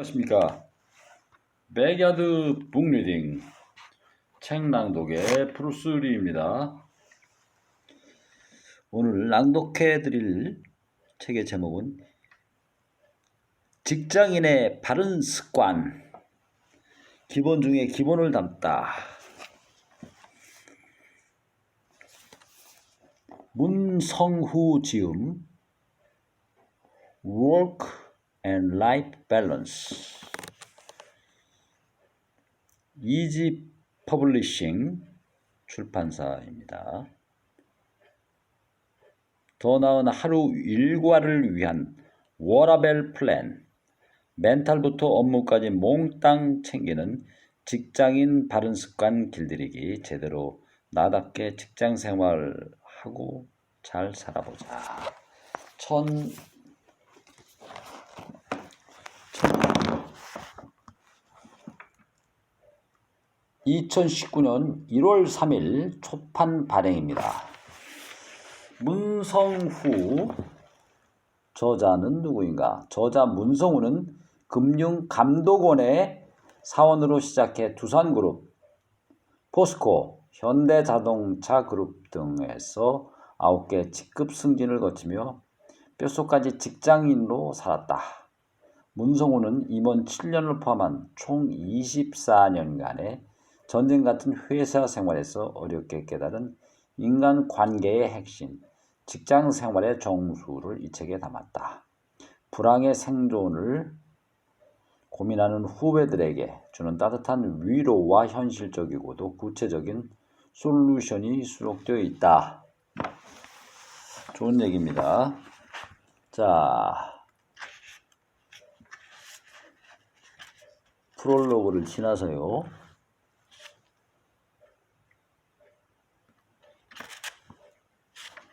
안녕하십니까. 백야드 북리딩 책 낭독의 프루스리입니다. 오늘 낭독해 드릴 책의 제목은 직장인의 바른 습관, 기본 중에 기본을 담다. 문성후 지음, Work and Life Balance, 이지 퍼블리싱 출판사입니다. 더 나은 하루 일과를 위한 워라밸 플랜, 멘탈부터 업무까지 몽땅 챙기는 직장인 바른 습관 길들이기. 제대로 나답게 직장 생활하고 잘 살아보자. 2019년 1월 3일 초판 발행입니다. 문성후 저자는 누구인가? 저자 문성후는 금융감독원의 사원으로 시작해 두산그룹, 포스코, 현대자동차그룹 등에서 9개 직급 승진을 거치며 뼛속까지 직장인으로 살았다. 문성후는 임원 7년을 포함한 총 24년간의 전쟁 같은 회사 생활에서 어렵게 깨달은 인간관계의 핵심, 직장 생활의 정수를 이 책에 담았다. 불황의 생존을 고민하는 후배들에게 주는 따뜻한 위로와 현실적이고도 구체적인 솔루션이 수록되어 있다. 좋은 얘기입니다. 자, 프롤로그를 지나서요.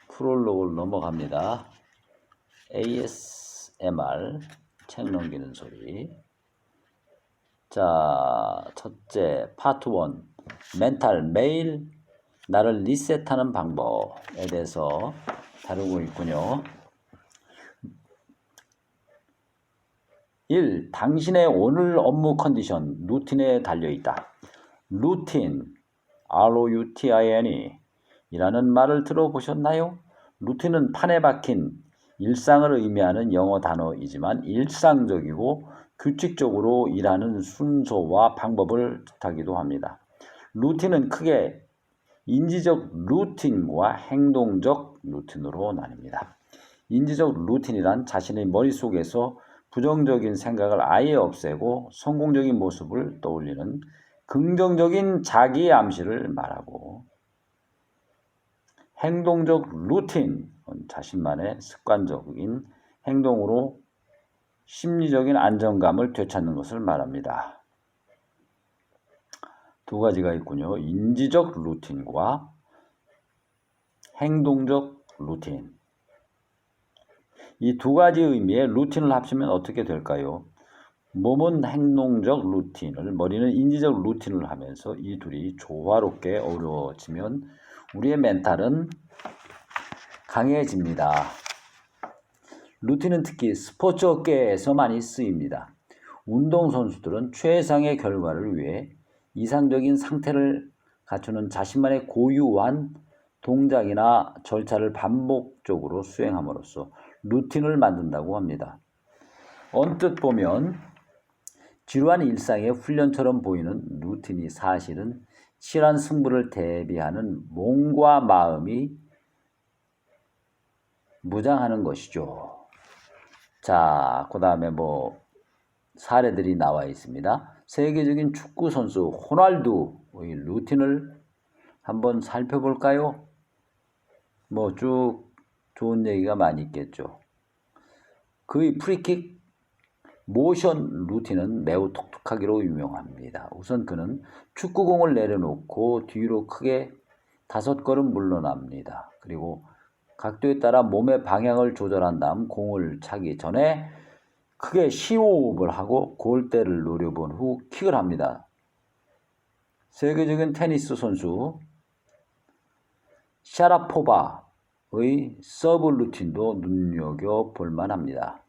프롤로그를 넘어갑니다. ASMR, 책 넘기는 소리. 자, 첫째, 파트 1, 멘탈, 매일 나를 리셋하는 방법에 대해서 다루고 있군요. 1. 당신의 오늘 업무 컨디션, 루틴에 달려있다. 루틴, ROUTINE 이라는 말을 들어보셨나요? 루틴은 판에 박힌 일상을 의미하는 영어 단어이지만 일상적이고 규칙적으로 일하는 순서와 방법을 뜻하기도 합니다. 루틴은 크게 인지적 루틴과 행동적 루틴으로 나뉩니다. 인지적 루틴이란 자신의 머릿속에서 부정적인 생각을 아예 없애고 성공적인 모습을 떠올리는 긍정적인 자기 암시를 말하고, 행동적 루틴은 자신만의 습관적인 행동으로 심리적인 안정감을 되찾는 것을 말합니다. 두 가지가 있군요. 인지적 루틴과 행동적 루틴. 이 두 가지 의미의 루틴을 합치면 어떻게 될까요? 몸은 행동적 루틴을, 머리는 인지적 루틴을 하면서 이 둘이 조화롭게 어우러지면 우리의 멘탈은 강해집니다. 루틴은 특히 스포츠 업계에서 많이 쓰입니다. 운동선수들은 최상의 결과를 위해 이상적인 상태를 갖추는 자신만의 고유한 동작이나 절차를 반복적으로 수행함으로써 루틴을 만든다고 합니다. 언뜻 보면 지루한 일상의 훈련처럼 보이는 루틴이 사실은 치열한 승부를 대비하는 몸과 마음이 무장하는 것이죠. 자, 그 다음에 사례들이 나와 있습니다. 세계적인 축구 선수 호날두의 루틴을 한번 살펴볼까요? 쭉 좋은 얘기가 많이 있겠죠. 그의 프리킥 모션 루틴은 매우 독특하기로 유명합니다. 우선 그는 축구공을 내려놓고 뒤로 크게 5걸음 물러납니다. 그리고 각도에 따라 몸의 방향을 조절한 다음 공을 차기 전에 크게 심호흡을 하고 골대를 노려본 후 킥을 합니다. 세계적인 테니스 선수 샤라포바의 서브 루틴도 눈여겨볼 만합니다.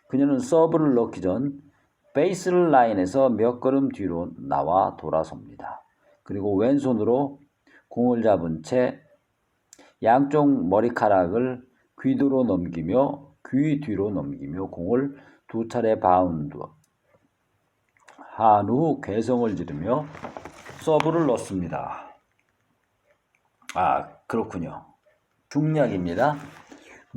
그녀는 서브를 넣기 전 베이스 라인에서 몇 걸음 뒤로 나와 돌아섭니다. 그리고 왼손으로 공을 잡은 채 양쪽 머리카락을 귀뒤로 넘기며 귀 뒤로 넘기며 공을 두 차례 바운드 한 후 괴성을 지르며 서브를 넣습니다. 그렇군요. 중략입니다.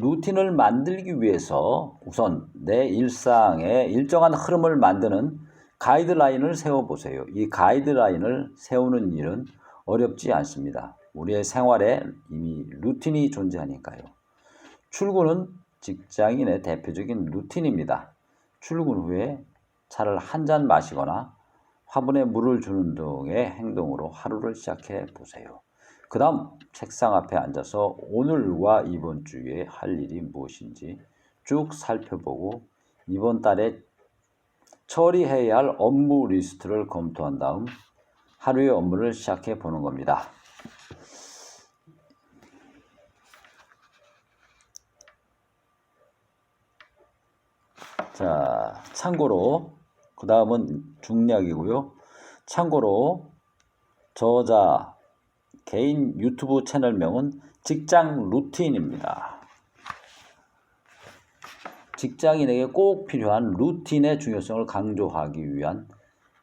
루틴을 만들기 위해서 우선 내 일상에 일정한 흐름을 만드는 가이드라인을 세워보세요. 이 가이드라인을 세우는 일은 어렵지 않습니다. 우리의 생활에 이미 루틴이 존재하니까요. 출근은 직장인의 대표적인 루틴입니다. 출근 후에 차를 한 잔 마시거나 화분에 물을 주는 등의 행동으로 하루를 시작해 보세요. 그 다음 책상 앞에 앉아서 오늘과 이번 주에 할 일이 무엇인지 쭉 살펴보고 이번 달에 처리해야 할 업무 리스트를 검토한 다음 하루의 업무를 시작해 보는 겁니다. 자, 참고로 그 다음은 중략이고요. 참고로 저자 개인 유튜브 채널명은 직장 루틴입니다. 직장인에게 꼭 필요한 루틴의 중요성을 강조하기 위한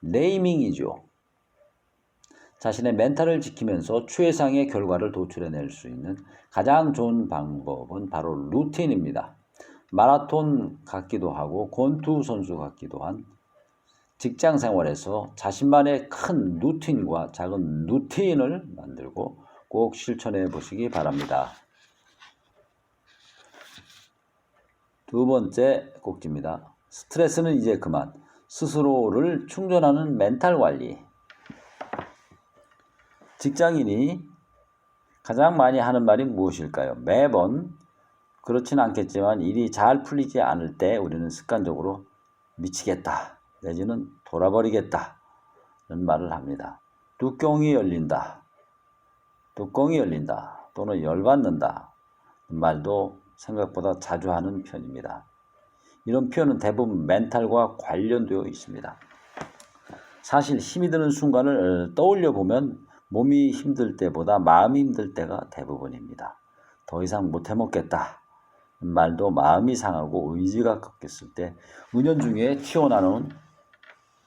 네이밍이죠. 자신의 멘탈을 지키면서 최상의 결과를 도출해낼 수 있는 가장 좋은 방법은 바로 루틴입니다. 마라톤 같기도 하고 권투 선수 같기도 한 직장 생활에서 자신만의 큰 루틴과 작은 루틴을 만들고 꼭 실천해 보시기 바랍니다. 두 번째 꼭지입니다. 스트레스는 이제 그만. 스스로를 충전하는 멘탈 관리. 직장인이 가장 많이 하는 말이 무엇일까요? 매번 그렇진 않겠지만 일이 잘 풀리지 않을 때 우리는 습관적으로 미치겠다 내지는 돌아버리겠다 는 말을 합니다. 뚜껑이 열린다 또는 열받는다 말도 생각보다 자주 하는 편입니다. 이런 표현은 대부분 멘탈과 관련되어 있습니다. 사실 힘이 드는 순간을 떠올려 보면 몸이 힘들 때보다 마음이 힘들 때가 대부분입니다. 더 이상 못 해먹겠다 말도 마음이 상하고 의지가 꺾였을 때 은연중에 튀어나오는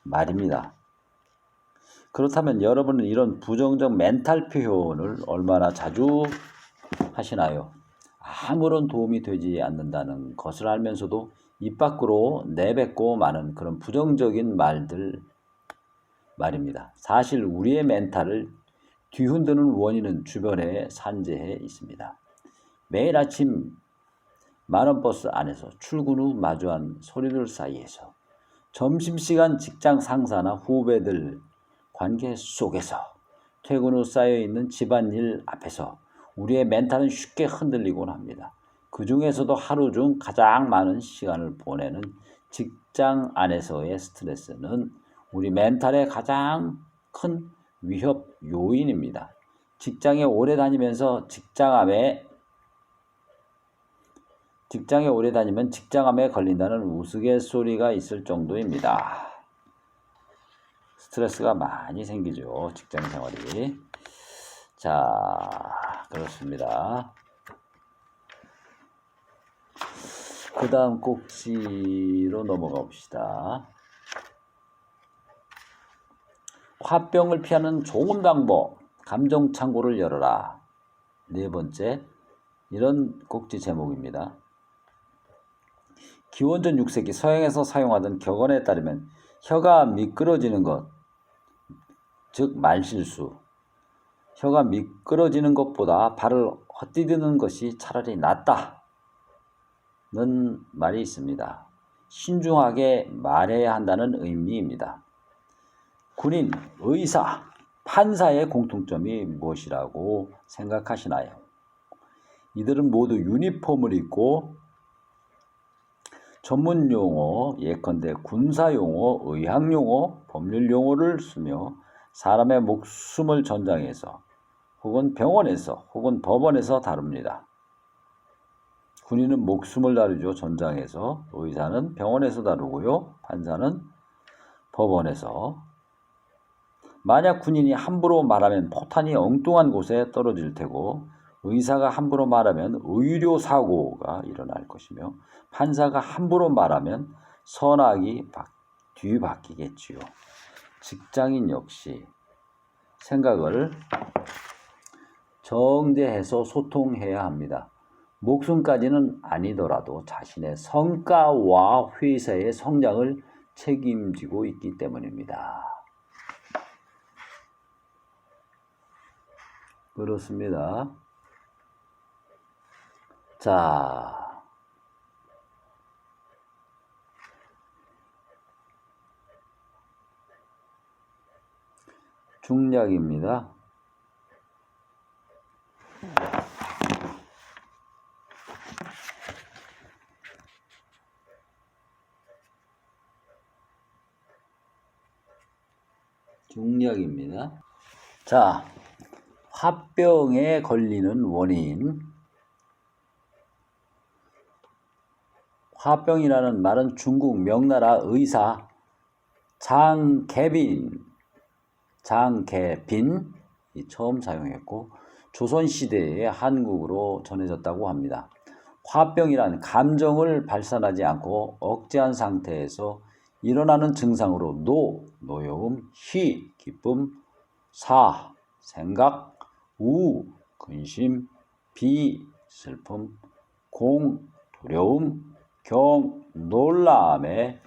말입니다. 그렇다면 여러분은 이런 부정적 멘탈 표현을 얼마나 자주 하시나요? 아무런 도움이 되지 않는다는 것을 알면서도 입 밖으로 내뱉고 마는 그런 부정적인 말들 말입니다. 사실 우리의 멘탈을 뒤흔드는 원인은 주변에 산재해 있습니다. 매일 아침 만원 버스 안에서 출근 후 마주한 소리들 사이에서 점심시간 직장 상사나 후배들 관계 속에서 퇴근 후 쌓여있는 집안일 앞에서 우리의 멘탈은 쉽게 흔들리곤 합니다. 그 중에서도 하루 중 가장 많은 시간을 보내는 직장 안에서의 스트레스는 우리 멘탈의 가장 큰 위협 요인입니다. 직장에 오래 다니면 직장암에 걸린다는 우스갯소리가 있을 정도입니다. 스트레스가 많이 생기죠. 직장 생활이. 자, 그렇습니다. 그 다음 꼭지로 넘어가 봅시다. 화병을 피하는 좋은 방법. 감정 창고를 열어라. 네 번째, 이런 꼭지 제목입니다. 기원전 6세기 서양에서 사용하던 격언에 따르면 혀가 미끄러지는 것, 즉 말실수, 혀가 미끄러지는 것보다 발을 헛디디는 것이 차라리 낫다는 말이 있습니다. 신중하게 말해야 한다는 의미입니다. 군인, 의사, 판사의 공통점이 무엇이라고 생각하시나요? 이들은 모두 유니폼을 입고 전문 용어, 예컨대 군사 용어, 의학 용어, 법률 용어를 쓰며 사람의 목숨을 전장에서 혹은 병원에서 혹은 법원에서 다룹니다. 군인은 목숨을 다루죠. 전장에서. 의사는 병원에서 다루고요. 판사는 법원에서. 만약 군인이 함부로 말하면 포탄이 엉뚱한 곳에 떨어질 테고 의사가 함부로 말하면 의료사고가 일어날 것이며 판사가 함부로 말하면 선악이 뒤바뀌겠지요. 직장인 역시 생각을 정제해서 소통해야 합니다. 목숨까지는 아니더라도 자신의 성과와 회사의 성장을 책임지고 있기 때문입니다. 그렇습니다. 자, 중략입니다. 중략입니다. 자, 화병에 걸리는 원인. 화병이라는 말은 중국 명나라 의사 장계빈이 처음 사용했고 조선시대에 한국으로 전해졌다고 합니다. 화병이란 감정을 발산하지 않고 억제한 상태에서 일어나는 증상으로 노여움, 기쁨, 생각, 근심, 슬픔, 두려움, 놀람의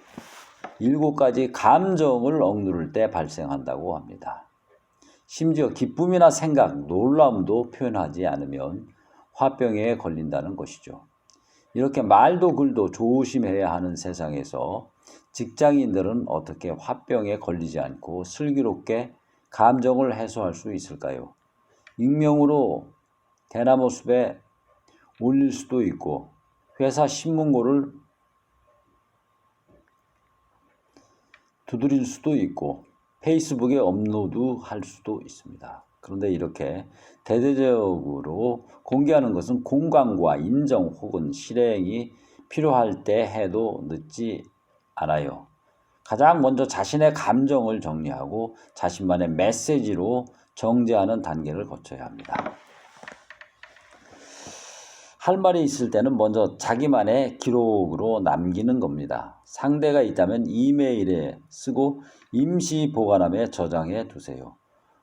7가지 감정을 억누를 때 발생한다고 합니다. 심지어 기쁨이나 생각, 놀라움도 표현하지 않으면 화병에 걸린다는 것이죠. 이렇게 말도 글도 조심해야 하는 세상에서 직장인들은 어떻게 화병에 걸리지 않고 슬기롭게 감정을 해소할 수 있을까요? 익명으로 대나무 숲에 올릴 수도 있고 회사 신문고를 두드릴 수도 있고 페이스북에 업로드할 수도 있습니다. 그런데 이렇게 대대적으로 공개하는 것은 공감과 인정 혹은 실행이 필요할 때 해도 늦지 않아요. 가장 먼저 자신의 감정을 정리하고 자신만의 메시지로 정제하는 단계를 거쳐야 합니다. 할 말이 있을 때는 먼저 자기만의 기록으로 남기는 겁니다. 상대가 있다면 이메일에 쓰고 임시 보관함에 저장해 두세요.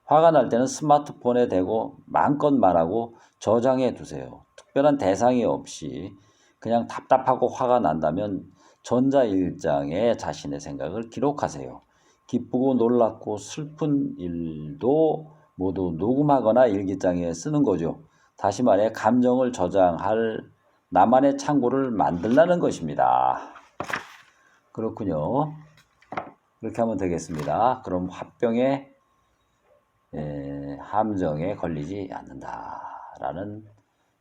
화가 날 때는 스마트폰에 대고 마음껏 말하고 저장해 두세요. 특별한 대상이 없이 그냥 답답하고 화가 난다면 전자일장에 자신의 생각을 기록하세요. 기쁘고 놀랍고 슬픈 일도 모두 녹음하거나 일기장에 쓰는 거죠. 다시 말해 감정을 저장할 나만의 창고를 만들라는 것입니다. 그렇군요. 그렇게 하면 되겠습니다. 그럼 화병에 함정에 걸리지 않는다라는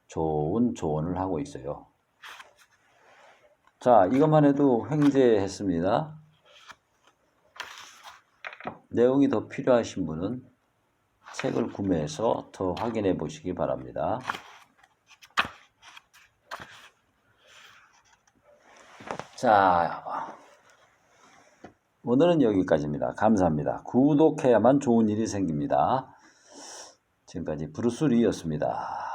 좋은 조언을 하고 있어요. 자, 이것만 해도 횡재했습니다. 내용이 더 필요하신 분은 책을 구매해서 더 확인해 보시기 바랍니다. 자, 오늘은 여기까지입니다. 감사합니다. 구독해야만 좋은 일이 생깁니다. 지금까지 브루스 리였습니다.